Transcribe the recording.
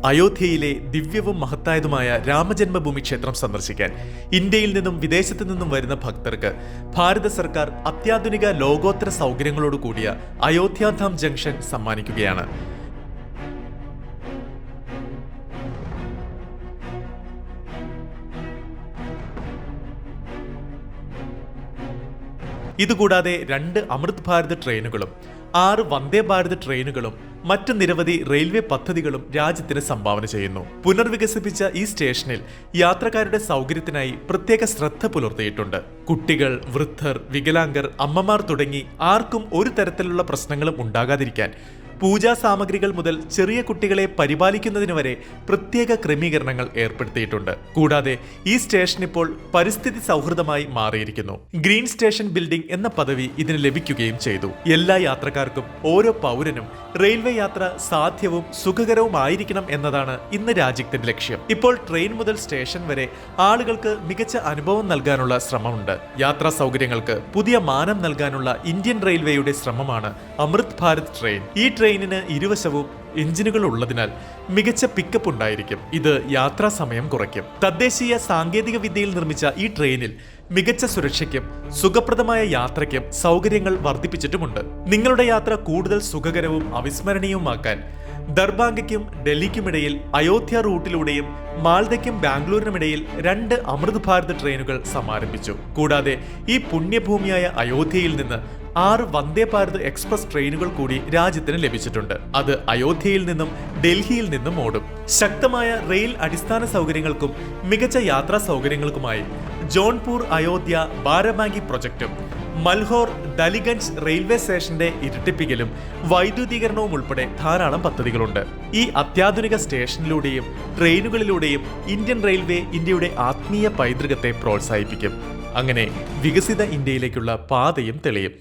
അയോധ്യയിലെ ദിവ്യവും മഹത്തായതുമായ രാമജന്മഭൂമി ക്ഷേത്രം സന്ദർശിക്കാൻ ഇന്ത്യയിൽ നിന്നും വിദേശത്തു നിന്നും വരുന്ന ഭക്തർക്ക് ഭാരത സർക്കാർ അത്യാധുനിക ലോകോത്തര സൗകര്യങ്ങളോട് കൂടിയ അയോധ്യാധാം ജംഗ്ഷൻ സമ്മാനിക്കുകയാണ്. ഇതുകൂടാതെ 2 അമൃത് ഭാരത് ട്രെയിനുകളും 6 വന്ദേ ഭാരത് ട്രെയിനുകളും മറ്റ് നിരവധി റെയിൽവേ പദ്ധതികളും രാജ്യത്തിന് സംഭാവന ചെയ്യുന്നു. പുനർവികസിപ്പിച്ച ഈ സ്റ്റേഷനിൽ യാത്രക്കാരുടെ സൗകര്യത്തിനായി പ്രത്യേക ശ്രദ്ധ പുലർത്തിയിട്ടുണ്ട്. കുട്ടികൾ, വൃദ്ധർ, വികലാംഗർ, അമ്മമാർ തുടങ്ങി ആർക്കും ഒരു തരത്തിലുള്ള പ്രശ്നങ്ങളും ഉണ്ടാകാതിരിക്കാൻ പൂജാ സാമഗ്രികൾ മുതൽ ചെറിയ കുട്ടികളെ പരിപാലിക്കുന്നതിന് വരെ പ്രത്യേക ക്രമീകരണങ്ങൾ ഏർപ്പെടുത്തിയിട്ടുണ്ട്. കൂടാതെ ഈ സ്റ്റേഷൻ ഇപ്പോൾ പരിസ്ഥിതി സൗഹൃദമായി മാറിയിരിക്കുന്നു. ഗ്രീൻ സ്റ്റേഷൻ ബിൽഡിംഗ് എന്ന പദവി ഇതിന് ലഭിക്കുകയും ചെയ്തു. എല്ലാ യാത്രക്കാർക്കും, ഓരോ പൗരനും റെയിൽവേ യാത്ര സാധ്യവും സുഖകരവുമായിരിക്കണം എന്നതാണ് ഇന്ന് രാജ്യത്തിന്റെ ലക്ഷ്യം. ഇപ്പോൾ ട്രെയിൻ മുതൽ സ്റ്റേഷൻ വരെ ആളുകൾക്ക് മികച്ച അനുഭവം നൽകാനുള്ള ശ്രമമുണ്ട്. യാത്രാ സൗകര്യങ്ങൾക്ക് പുതിയ മാനം നൽകാനുള്ള ഇന്ത്യൻ റെയിൽവേയുടെ ശ്രമമാണ് അമൃത് ഭാരത് ട്രെയിൻ. ഈ ട്രെയിനിന് ഇരുവശവും എഞ്ചിനുകൾ ഉള്ളതിനാൽ മികച്ച പിക്കപ്പ് ഉണ്ടായിരിക്കും. ഇത് യാത്രാ സമയം കുറയ്ക്കും. തദ്ദേശീയ സാങ്കേതിക വിദ്യയിൽ നിർമ്മിച്ച ഈ ട്രെയിനിൽ മികച്ച സുരക്ഷയ്ക്കും സുഖപ്രദമായ യാത്രയ്ക്കും സൗകര്യങ്ങൾ വർദ്ധിപ്പിച്ചിട്ടുമുണ്ട്. നിങ്ങളുടെ യാത്ര കൂടുതൽ സുഖകരവും അവിസ്മരണീയവുമാക്കാൻ ദർഭാംഗയ്ക്കും ഡൽഹിക്കുമിടയിൽ അയോധ്യ റൂട്ടിലൂടെയും മാൽദയ്ക്കും ബാംഗ്ലൂരിനുമിടയിൽ 2 അമൃത് ഭാരത് ട്രെയിനുകൾ സമാരംഭിച്ചു. കൂടാതെ ഈ പുണ്യഭൂമിയായ അയോധ്യയിൽ നിന്ന് 6 വന്ദേ ഭാരത് എക്സ്പ്രസ് ട്രെയിനുകൾ കൂടി രാജ്യത്തിന് ലഭിച്ചിട്ടുണ്ട്. അത് അയോധ്യയിൽ നിന്നും ഡൽഹിയിൽ നിന്നും ഓടും. ശക്തമായ റെയിൽ അടിസ്ഥാന സൗകര്യങ്ങൾക്കും മികച്ച യാത്രാ സൗകര്യങ്ങൾക്കുമായി ജോൺപൂർ അയോധ്യ ബാരാബാങ്കി പ്രൊജക്ടും മൽഹോർ ദലിഗഞ്ച് റെയിൽവേ സ്റ്റേഷന്റെ ഇരട്ടിപ്പിക്കലും വൈദ്യുതീകരണവും ഉൾപ്പെടെ ധാരാളം പദ്ധതികളുണ്ട്. ഈ അത്യാധുനിക സ്റ്റേഷനിലൂടെയും ട്രെയിനുകളിലൂടെയും ഇന്ത്യൻ റെയിൽവേ ഇന്ത്യയുടെ ആത്മീയ പൈതൃകത്തെ പ്രോത്സാഹിപ്പിക്കും. അങ്ങനെ വികസിത ഇന്ത്യയിലേക്കുള്ള പാതയും തെളിയും.